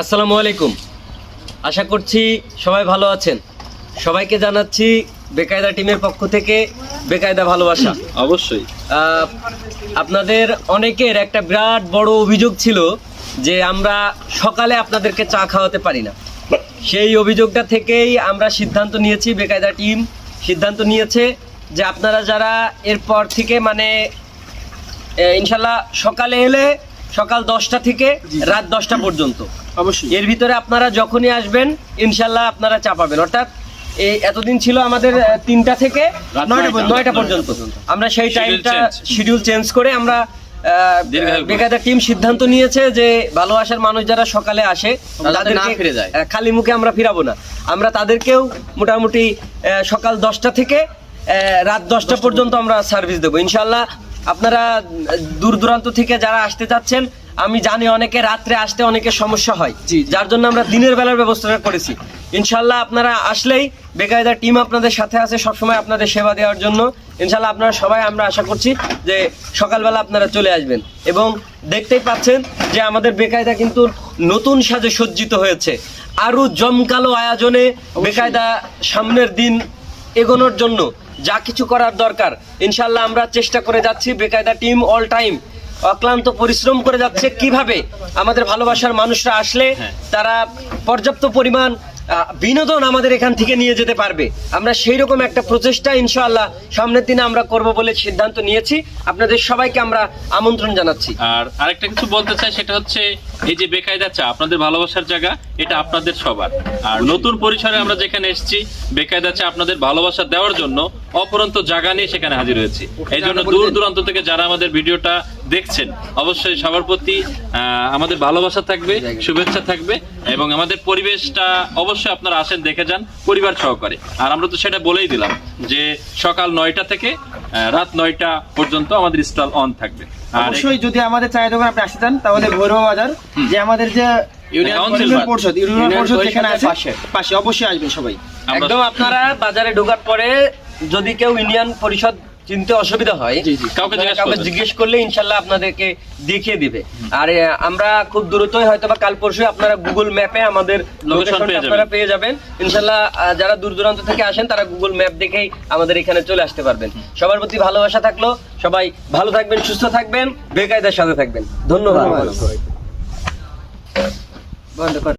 আসসালামু আলাইকুম। আশা করছি সবাই ভালো আছেন। সবাইকে জানাচ্ছি বেকায়দা টিমের পক্ষ থেকে বেকায়দা ভালোবাসা। অবশ্যই আপনাদের অনেকের একটা বিরাট বড় অভিযোগ ছিল যে আমরা সকালে আপনাদেরকে চা খাওয়াতে পারি না। সেই অভিযোগটা থেকেই আমরা সিদ্ধান্ত নিয়েছি, বেকায়দা টিম সিদ্ধান্ত নিয়েছে যে আপনারা যারা এরপর থেকে ইনশাল্লাহ সকালে এলে সকাল 10টা থেকে রাত 10টা পর্যন্ত অবশ্যই এর ভিতরে আপনারা যখনই আসবেন ইনশাল্লাহ আপনারা চা পাবেন। অর্থাৎ এই এতদিন ছিল আমাদের 3টা থেকে 9টা পর্যন্ত। আমরা সেই টাইমটা শিডিউল চেঞ্জ করে আমরা বেকায়দা টিম সিদ্ধান্ত নিয়েছে যে ভালোবাসার মানুষ যারা সকালে আসে তাদেরকে খালি মুখে আমরা ফিরাবো না। আমরা তাদেরকেও মোটামুটি সকাল 10টা থেকে রাত 10টা পর্যন্ত আমরা সার্ভিস দেবো ইনশাল্লাহ। আপনারা দূর দূরান্ত থেকে যারা আসতে চাচ্ছেন, আমি জানি অনেকে রাত্রে আসতে অনেকের সমস্যা হয়, যার জন্য আমরা দিনের বেলার ব্যবস্থাটা করেছি। ইনশাল্লাহ আপনারা আসলেই বেকায়দা টিম আপনাদের সাথে আছে সবসময় আপনাদের সেবা দেওয়ার জন্য। ইনশাল্লাহ আপনারা সবাই আমরা আশা করছি যে সকালবেলা আপনারা চলে আসবেন। এবং দেখতেই পাচ্ছেন যে আমাদের বেকায়দা কিন্তু নতুন সাজে সজ্জিত হয়েছে। আরও জমকালো আয়োজনে বেকায়দা সামনের দিন এগোনোর জন্য যা কিছু করার দরকার ইনশাল্লাহ আমরা চেষ্টা করে যাচ্ছি। বেকায়দা টিম অল টাইম অক্লান্ত পরিশ্রম করে যাচ্ছে কিভাবে আমাদের ভালোবাসার মানুষরা আসলে তারা পর্যাপ্ত পরিমাণ বিনোদন আমাদের এখান থেকে নিয়ে যেতে পারবে। আমরা সেই রকম একটা প্রচেষ্টা ইনশাআল্লাহ সামনের দিনে আমরা করব বলে সিদ্ধান্ত নিয়েছি। আপনাদের সবাইকে আমরা আমন্ত্রণ জানাচ্ছি। আর আরেকটা কিছু বলতে চাই, সেটা হচ্ছে এই যে বেকায়দা চা আপনাদের ভালোবাসার জায়গা, এটা আপনাদের সবার। আর নতুন পরিসরে আমরা যেখানে এসেছি বেকায়দা চা আপনাদের ভালোবাসা দেওয়ার জন্য অপরন্ত জায়গা নিয়ে সেখানে হাজির হয়েছি। এই জন্য দূর দূরান্ত থেকে যারা আমাদের ভিডিওটা দেখছেন অবশ্যই সবার প্রতি আমাদের ভালোবাসা থাকবে, শুভেচ্ছা থাকবে এবং আমাদের পরিবেশটা অবশ্যই আপনারা আসেন দেখে যান পরিবার সহকারে। আর আমরা তো সেটা বলেই দিলাম যে সকাল 9টা থেকে রাত 9টা পর্যন্ত আমাদের স্টল অন থাকবে। অবশ্যই যদি আমাদের চায়ের দোকান আপনি আসতে চান তাহলে ভৈরব বাজার যে আমাদের যে ইউনিয়ন পরিষদ যেখানে আছে পাশে অবশ্যই আসবেন সবাই। একদম আপনারা বাজারে ঢোকার পরে যদি কেউ ইউনিয়ন পরিষদ চিনতে অসুবিধা হয় কাউকে জিজ্ঞেস করলে ইনশাল্লাহ আপনাদেরকে দেখিয়ে দিবে। আর আমরা খুব দ্রুতই হয়তো বা কাল পরশু আপনারা গুগল ম্যাপে আমাদের লোকেশনটা আপনারা পেয়ে যাবেন ইনশাল্লাহ। যারা দূর দূরান্ত থেকে আসেন তারা গুগল ম্যাপ দেখেই আমাদের এখানে চলে আসতে পারবেন। সবার প্রতি ভালোবাসা থাকলো, সবাই ভালো থাকবেন, সুস্থ থাকবেন, বেকায়দার সাথে থাকবেন। ধন্যবাদ।